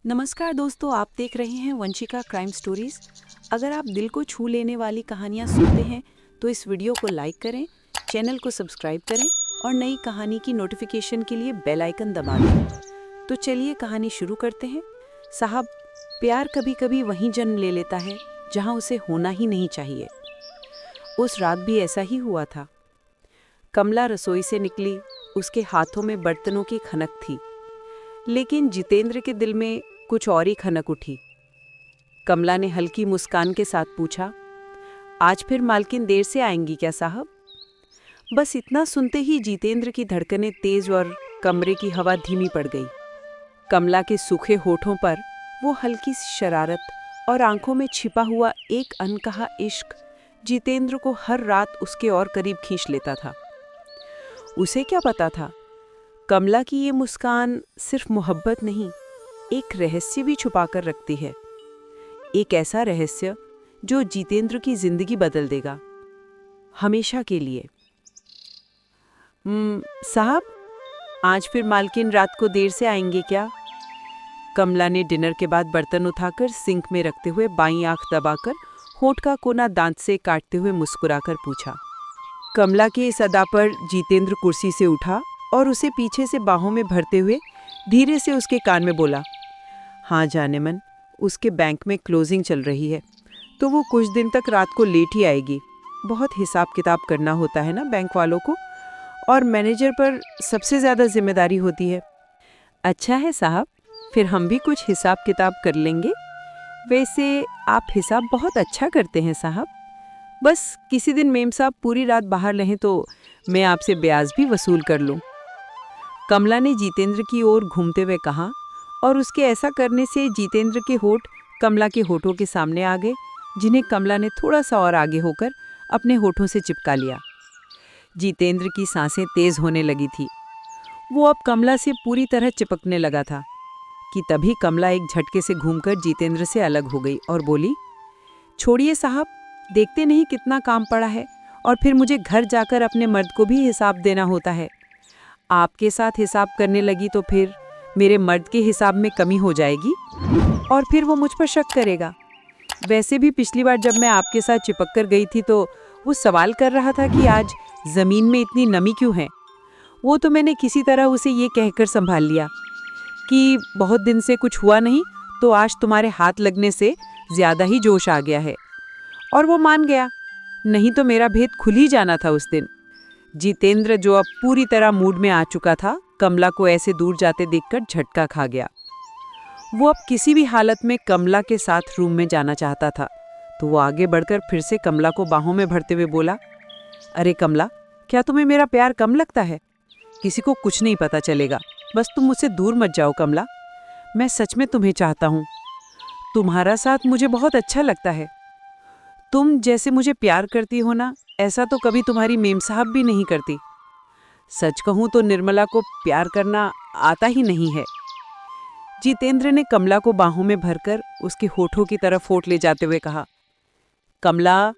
नमस्कार दोस्तों, आप देख रहे हैं वंशिका क्राइम स्टोरीज। अगर आप दिल को छू लेने वाली कहानियां सुनते हैं तो इस वीडियो को लाइक करें, चैनल को सब्सक्राइब करें और नई कहानी की नोटिफिकेशन के लिए बेल आइकन दबा दें। तो चलिए कहानी शुरू करते हैं। साहब, प्यार कभी कभी वहीं जन्म ले लेता है जहां उसे होना ही नहीं चाहिए। उस रात भी ऐसा ही हुआ था। कमला रसोई से निकली, उसके हाथों में बर्तनों की खनक थी, लेकिन जितेंद्र के दिल में कुछ और ही खनक उठी। कमला ने हल्की मुस्कान के साथ पूछा, आज फिर मालकिन देर से आएंगी क्या साहब? बस इतना सुनते ही जितेंद्र की धड़कनें तेज और कमरे की हवा धीमी पड़ गई। कमला के सूखे होठों पर वो हल्की सी शरारत और आंखों में छिपा हुआ एक अनकहा इश्क जितेंद्र को हर रात उसके और करीब खींच लेता था। उसे क्या पता था, कमला की ये मुस्कान सिर्फ मोहब्बत नहीं, एक रहस्य भी छुपा कर रखती है। एक ऐसा रहस्य जो जितेंद्र की जिंदगी बदल देगा, हमेशा के लिए। साहब, आज फिर मालकिन रात को देर से आएंगे क्या? कमला ने डिनर के बाद बर्तन उठाकर सिंक में रखते हुए बाईं आंख दबाकर होठ का कोना दांत से काटते हुए मुस्कुराकर पूछा। कमला के इस अदा पर जितेंद्र कुर्सी से उठा और उसे पीछे से बाहों में भरते हुए धीरे से उसके कान में बोला, हाँ जाने मन, उसके बैंक में क्लोजिंग चल रही है तो वो कुछ दिन तक रात को लेट ही आएगी। बहुत हिसाब किताब करना होता है ना बैंक वालों को, और मैनेजर पर सबसे ज़्यादा जिम्मेदारी होती है। अच्छा है साहब, फिर हम भी कुछ हिसाब किताब कर लेंगे। वैसे आप हिसाब बहुत अच्छा करते हैं साहब। बस किसी दिन मेम साहब पूरी रात बाहर रहें तो मैं आपसे ब्याज भी वसूल कर लूँ। कमला ने जितेंद्र की ओर घूमते हुए कहा, और उसके ऐसा करने से जितेंद्र के होठ कमला के होठों के सामने आ गए, जिन्हें कमला ने थोड़ा सा और आगे होकर अपने होठों से चिपका लिया। जितेंद्र की सांसें तेज होने लगी थी। वो अब कमला से पूरी तरह चिपकने लगा था कि तभी कमला एक झटके से घूमकर जितेंद्र से अलग हो गई और बोली, छोड़िए साहब, देखते नहीं कितना काम पड़ा है, और फिर मुझे घर जाकर अपने मर्द को भी हिसाब देना होता है। आपके साथ हिसाब करने लगी तो फिर मेरे मर्द के हिसाब में कमी हो जाएगी और फिर वो मुझ पर शक करेगा। वैसे भी पिछली बार जब मैं आपके साथ चिपक कर गई थी तो वो सवाल कर रहा था कि आज ज़मीन में इतनी नमी क्यों है। वो तो मैंने किसी तरह उसे ये कहकर संभाल लिया कि बहुत दिन से कुछ हुआ नहीं तो आज तुम्हारे हाथ लगने से ज़्यादा ही जोश आ गया है, और वो मान गया, नहीं तो मेरा भेद खुल ही जाना था उस दिन। जितेंद्र, जो अब पूरी तरह मूड में आ चुका था, कमला को ऐसे दूर जाते देखकर झटका खा गया। वो अब किसी भी हालत में कमला के साथ रूम में जाना चाहता था, तो वो आगे बढ़कर फिर से कमला को बाहों में भरते हुए बोला, अरे कमला, क्या तुम्हें मेरा प्यार कम लगता है? किसी को कुछ नहीं पता चलेगा, बस तुम मुझसे दूर मत जाओ कमला। मैं सच में तुम्हें चाहता हूँ। तुम्हारा साथ मुझे बहुत अच्छा लगता है। तुम जैसे मुझे प्यार करती हो ना, ऐसा तो कभी तुम्हारी मेम साहब भी नहीं करती। सच कहूं तो निर्मला को प्यार करना आता ही नहीं है। जितेंद्र ने कमला को बाहों में भरकर उसके होठों की तरफ होठ ले जाते हुए कहा। कमला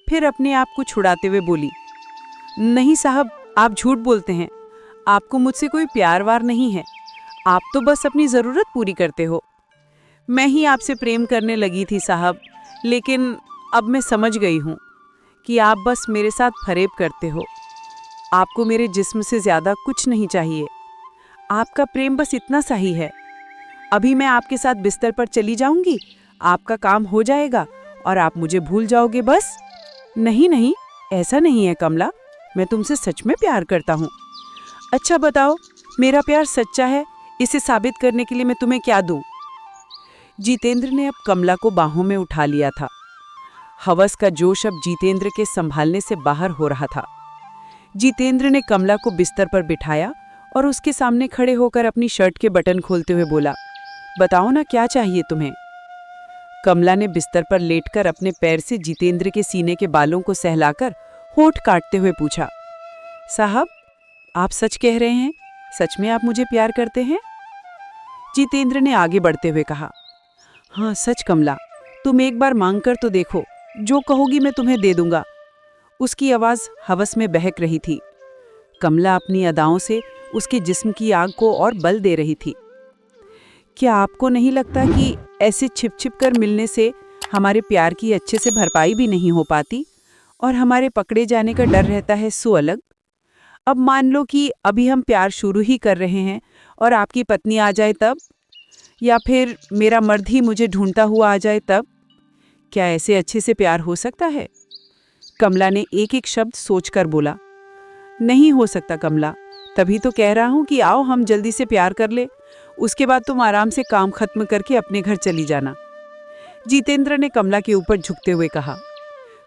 फिर अपने आप को छुड़ाते हुए बोली, नहीं साहब, आप झूठ बोलते हैं। आपको मुझसे कोई प्यार वार नहीं है। आप तो बस अपनी ज़रूरत पूरी करते हो। मैं ही आपसे प्रेम करने लगी थी साहब, लेकिन अब मैं समझ गई हूँ कि आप बस मेरे साथ फरेब करते हो। आपको मेरे जिस्म से ज़्यादा कुछ नहीं चाहिए। आपका प्रेम बस इतना सा ही है। अभी मैं आपके साथ बिस्तर पर चली जाऊंगी, आपका काम हो जाएगा और आप मुझे भूल जाओगे बस। नहीं नहीं, ऐसा नहीं है कमला, मैं तुमसे सच में प्यार करता हूँ। अच्छा बताओ, मेरा प्यार सच्चा है, इसे साबित करने के लिए मैं तुम्हें क्या दूँ? जितेंद्र ने अब कमला को बाहों में उठा लिया था। हवस का जोश अब जितेंद्र के संभालने से बाहर हो रहा था। जितेंद्र ने कमला को बिस्तर पर बिठाया और उसके सामने खड़े होकर अपनी शर्ट के बटन खोलते हुए बोला, बताओ ना, क्या चाहिए तुम्हें? कमला ने बिस्तर पर लेटकर अपने पैर से जितेंद्र के सीने के बालों को सहलाकर होठ काटते हुए पूछा, साहब, आप सच कह रहे हैं? सच में आप मुझे प्यार करते हैं? जितेंद्र ने आगे बढ़ते हुए कहा, हाँ सच कमला, तुम एक बार मांग कर तो देखो, जो कहोगी मैं तुम्हें दे दूंगा। उसकी आवाज़ हवस में बहक रही थी। कमला अपनी अदाओं से उसके जिस्म की आग को और बल दे रही थी। क्या आपको नहीं लगता कि ऐसे छिप छिप कर मिलने से हमारे प्यार की अच्छे से भरपाई भी नहीं हो पाती और हमारे पकड़े जाने का डर रहता है सो अलग? अब मान लो कि अभी हम प्यार शुरू ही कर रहे हैं और आपकी पत्नी आ जाए तब, या फिर मेरा मर्द ही मुझे ढूंढता हुआ आ जाए तब? क्या ऐसे अच्छे से प्यार हो सकता है? कमला ने एक एक शब्द सोचकर बोला। नहीं हो सकता कमला, तभी तो कह रहा हूं कि आओ हम जल्दी से प्यार कर ले, उसके बाद तुम आराम से काम खत्म करके अपने घर चली जाना। जितेंद्र ने कमला के ऊपर झुकते हुए कहा।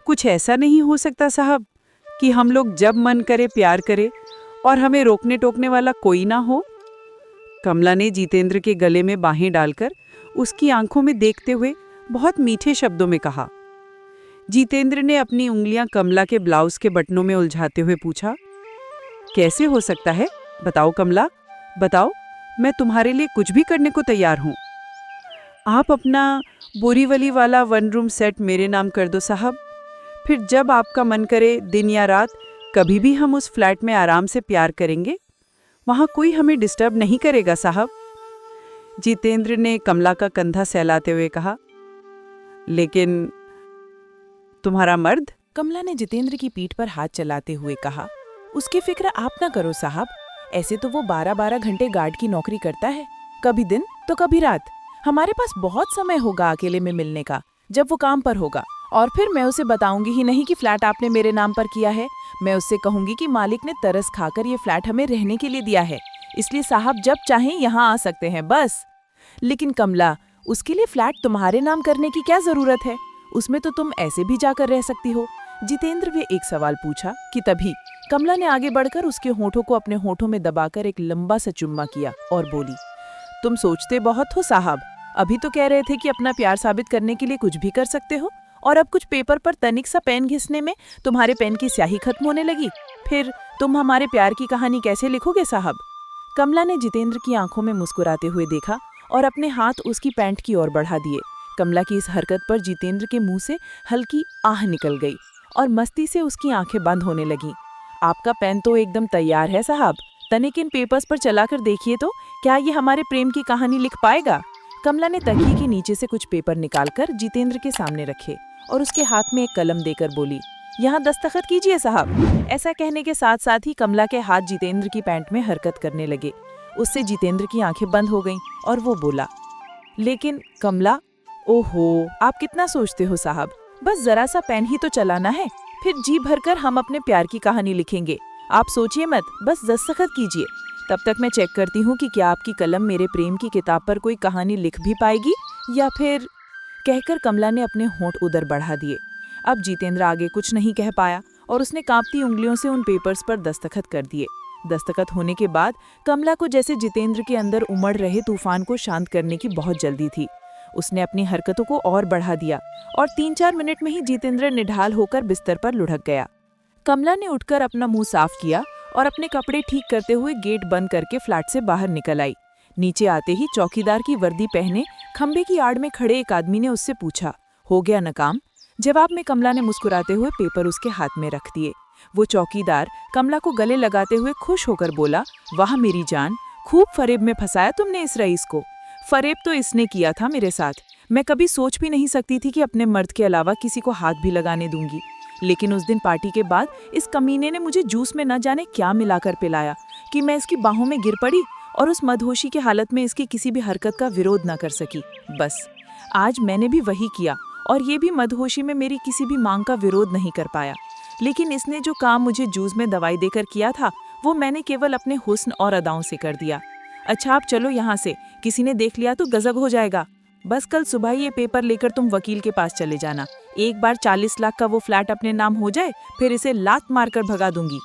कुछ ऐसा नहीं हो सकता साहब कि हम लोग जब मन करे प्यार करें और हमें रोकने टोकने वाला कोई ना हो? कमला ने जितेंद्र के गले में बाहें डालकर उसकी आंखों में देखते हुए बहुत मीठे शब्दों में कहा। जितेंद्र ने अपनी उंगलियां कमला के ब्लाउज के बटनों में उलझाते हुए पूछा, कैसे हो सकता है? बताओ कमला, बताओ, मैं तुम्हारे लिए कुछ भी करने को तैयार हूं। आप अपना बोरीवली वाला 1 रूम सेट मेरे नाम कर दो साहब, फिर जब आपका मन करे दिन या रात कभी भी हम उस फ्लैट में आराम से प्यार करेंगे, वहां कोई हमें डिस्टर्ब नहीं करेगा साहब। जितेंद्र ने कमला का कंधा सहलाते हुए कहा। लेकिन तुम्हारा मर्द? कमला ने जितेंद्र की पीठ पर हाथ चलाते हुए कहा। उसकी फिक्र आप ना करो साहब, ऐसे तो वो 12-12 घंटे गार्ड की नौकरी करता है, कभी दिन तो कभी रात। हमारे पास बहुत समय होगा अकेले में मिलने का जब वो काम पर होगा। और फिर मैं उसे बताऊंगी ही नहीं कि फ्लैट आपने मेरे नाम पर किया है। मैं उससे कहूंगी कि मालिक ने तरस खाकर ये फ्लैट हमें रहने के लिए दिया है, इसलिए साहब जब चाहें यहाँ आ सकते हैं बस। लेकिन कमला, उसके लिए फ्लैट तुम्हारे नाम करने की क्या जरूरत है? उसमें तो तुम ऐसे भी जाकर रह सकती हो। जितेंद्र ने एक सवाल पूछा कि तभी कमला ने आगे बढ़कर उसके होठों को अपने होठों में दबाकर एक लंबा सा चुम्मा किया और बोली, तुम सोचते बहुत हो साहब, अभी तो कह रहे थे कि अपना प्यार साबित करने के लिए कुछ भी कर सकते हो, और अब कुछ पेपर पर तनिक सा पेन घिसने में तुम्हारे पेन की स्याही खत्म होने लगी। फिर तुम हमारे प्यार की कहानी कैसे लिखोगे साहब? कमला ने जितेंद्र की आंखों में मुस्कुराते हुए देखा और अपने हाथ उसकी पैंट की ओर बढ़ा दिए। कमला की इस हरकत पर जितेंद्र के मुंह से हल्की आह निकल गई और मस्ती से उसकी आंखें बंद होने लगीं। आपका पेन तो एकदम तैयार है साहब, तनिक इन पेपर्स पर चलाकर देखिए तो क्या ये हमारे प्रेम की कहानी लिख पाएगा? कमला ने तकिए के नीचे से कुछ पेपर निकालकर जितेंद्र के सामने रखे और उसके हाथ में एक कलम देकर बोली, यहाँ दस्तखत कीजिए साहब। ऐसा कहने के साथ साथ ही कमला के हाथ जितेंद्र की पैंट में हरकत करने लगे। उससे जितेंद्र की आंखें बंद हो गईं और वो बोला, लेकिन कमला, ओहो, आप कितना सोचते हो साहब, बस जरा सा पेन ही तो चलाना है, फिर जी भरकर हम अपने प्यार की कहानी लिखेंगे। आप सोचिए मत, बस दस्तखत कीजिए। तब तक मैं चेक करती हूँ कि क्या आपकी कलम मेरे प्रेम की किताब पर कोई कहानी लिख भी पाएगी या फिर। कहकर कमला ने अपने होंठ उधर बढ़ा दिए। अब जितेंद्र आगे कुछ नहीं कह पाया और उसने कांपती उंगलियों से उन पेपर्स पर दस्तखत कर दिए। दस्तखत होने के बाद कमला को जैसे जितेंद्र के अंदर उमड़ रहे तूफान को शांत करने की बहुत जल्दी थी। उसने अपनी हरकतों को और बढ़ा दिया और 3-4 मिनट में ही जितेंद्र निढाल होकर बिस्तर पर लुढ़क गया। कमला ने उठकर अपना मुंह साफ किया और अपने कपड़े ठीक करते हुए गेट बंद करके फ्लैट से बाहर निकल आई। नीचे आते ही चौकीदार की वर्दी पहने खंबे की आड़ में खड़े एक आदमी ने उससे पूछा, हो गया न काम? जवाब में कमला ने मुस्कुराते हुए पेपर उसके हाथ में रख दिए। वो चौकीदार कमला को गले लगाते हुए खुश होकर बोला, वाह मेरी जान, खूब फरेब में फंसाया तुमने इस रईस को। फरेब तो इसने किया था मेरे साथ। मैं कभी सोच भी नहीं सकती थी कि अपने मर्द के अलावा किसी को हाथ भी लगाने दूंगी, लेकिन उस दिन पार्टी के बाद इस कमीने ने मुझे जूस में न जाने क्या मिलाकर पिलाया कि मैं इसकी बाहों में गिर पड़ी और उस मदहोशी की हालत में इसकी किसी भी हरकत का विरोध न कर सकी। बस आज मैंने भी वही किया और ये भी मदहोशी में मेरी किसी भी मांग का विरोध नहीं कर पाया। लेकिन इसने जो काम मुझे जूस में दवाई देकर किया था वो मैंने केवल अपने हुस्न और अदाओं से कर दिया। अच्छा आप चलो यहाँ से, किसी ने देख लिया तो गजब हो जाएगा। बस कल सुबह ये पेपर लेकर तुम वकील के पास चले जाना। एक बार 40 लाख का वो फ्लैट अपने नाम हो जाए फिर इसे लात मारकर भगा दूंगी।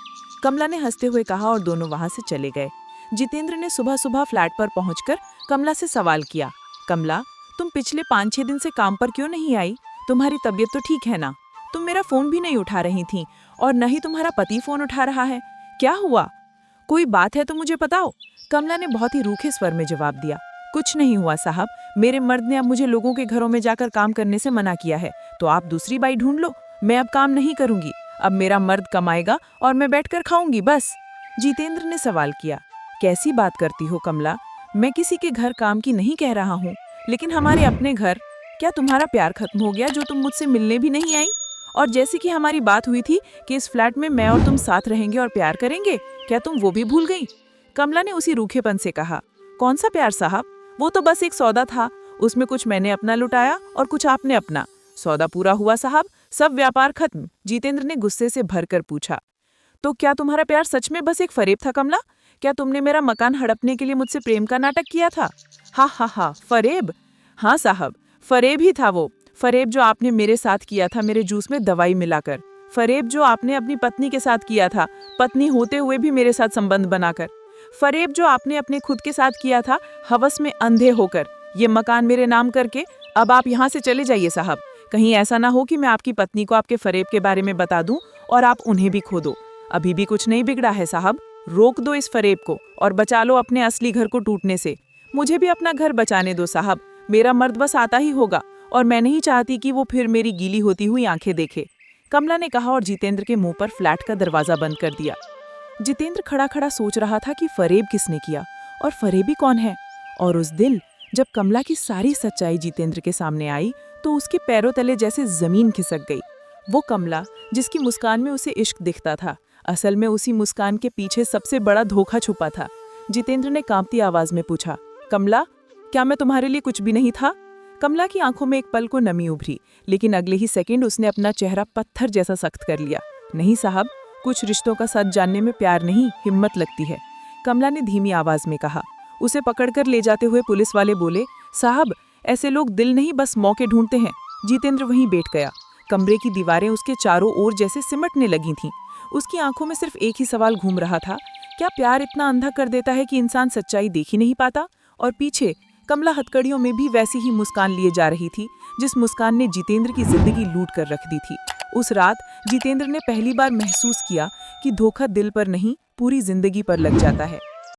कमला ने हंसते हुए कहा और दोनों वहां से चले गए। जितेंद्र ने सुबह सुबह फ्लैट पर पहुंचकर कमला से सवाल किया, कमला तुम पिछले 5-6 दिन से काम पर क्यों नहीं आई? तुम्हारी तबीयत तो ठीक है ना? तुम मेरा फोन भी नहीं उठा रही थी और न ही तुम्हारा पति फोन उठा रहा है। क्या हुआ? कोई बात है तो मुझे बताओ। कमला ने बहुत ही रूखे स्वर में जवाब दिया, कुछ नहीं हुआ साहब, मेरे मर्द ने अब मुझे लोगों के घरों में जाकर काम करने से मना किया है, तो आप दूसरी बाई ढूंढ लो। मैं अब काम नहीं करूंगी, अब मेरा मर्द कमाएगा और मैं बैठकर खाऊंगी बस। जितेंद्र ने सवाल किया, कैसी बात करती हो कमला? मैं किसी के घर काम की नहीं कह रहा हूँ, लेकिन हमारे अपने घर। क्या तुम्हारा प्यार खत्म हो गया जो तुम मुझसे मिलने भी नहीं आई? और जैसे कि हमारी बात हुई थी कि इस फ्लैट में मैं और तुम साथ रहेंगे और प्यार करेंगे, क्या तुम वो भी भूल गई? कमला ने उसी रूखेपन से कहा। कौन सा प्यार साहब, वो तो बस एक सौदा था। उसमें कुछ मैंने अपना लुटाया और कुछ आपने अपना। सौदा पूरा हुआ साहब, सब व्यापार खत्म। जितेंद्र ने गुस्से से भरकर पूछा। तो क्या तुम्हारा प्यार सच में बस एक फरेब था कमला? क्या तुमने मेरा मकान हड़पने के लिए मुझसे प्रेम का नाटक किया था? हा हा हा, फरेब? हाँ साहब, फरेब ही था वो। फरेब जो आपने मेरे साथ किया था, मेरे जूस में दवाई मिलाकर। फरेब जो आपने अपनी पत्नी के साथ किया था, पत्नी होते हुए भी मेरे साथ संबंध बनाकर। फरेब जो आपने अपने खुद के साथ किया था, हवस में अंधे होकर। ये मकान मेरे नाम करके अब आप यहाँ से चले जाइए साहब। कहीं ऐसा ना हो कि मैं आपकी पत्नी को आपके फरेब के बारे में बता दूं और आप उन्हें भी खो दो। अभी भी कुछ नहीं बिगड़ा है साहब, रोक दो इस फरेब को और बचा लो अपने असली घर को टूटने से। मुझे भी अपना घर बचाने दो साहब, मेरा मर्द बस आता ही होगा और मैं नहीं चाहती कि वो फिर मेरी गीली होती हुई आंखें देखे, कमला ने कहा और जितेंद्र के मुंह पर फ्लैट का दरवाजा बंद कर दिया। जितेंद्र खड़ा खड़ा सोच रहा था कि फरेब किसने किया और फरेबी कौन है। और उस दिन जब कमला की सारी सच्चाई जितेंद्र के सामने आई तो उसके पैरों तले जैसे जमीन खिसक गई। वो कमला जिसकी मुस्कान में उसे इश्क दिखता था, असल में उसी मुस्कान के पीछे सबसे बड़ा धोखा छुपा था। जितेंद्र ने कांपती आवाज में पूछा, कमला, क्या मैं तुम्हारे लिए कुछ भी नहीं था? कमला की आंखों में एक पल को नमी उभरी, लेकिन अगले ही सेकंड उसने अपना चेहरा पत्थर जैसा सख्त कर लिया। नहीं साहब, कुछ रिश्तों का सच जानने में प्यार नहीं, हिम्मत लगती है, कमला ने धीमी आवाज में कहा। उसे पकड़कर ले जाते हुए पुलिस वाले बोले, साहब, ऐसे लोग दिल नहीं बस मौके ढूंढते हैं। जितेंद्र वहीं बैठ गया। कमरे की दीवारें उसके चारों ओर जैसे सिमटने लगी थीं। उसकी आंखों में सिर्फ एक ही सवाल घूम रहा था, क्या प्यार इतना अंधा कर देता है कि इंसान सच्चाई देख ही नहीं पाता? और पीछे कमला हथकड़ियों में भी वैसी ही मुस्कान लिए जा रही थी जिस मुस्कान ने जितेंद्र की जिंदगी लूट कर रख दी थी। उस रात जितेंद्र ने पहली बार महसूस किया कि धोखा दिल पर नहीं, पूरी जिंदगी पर लग जाता है।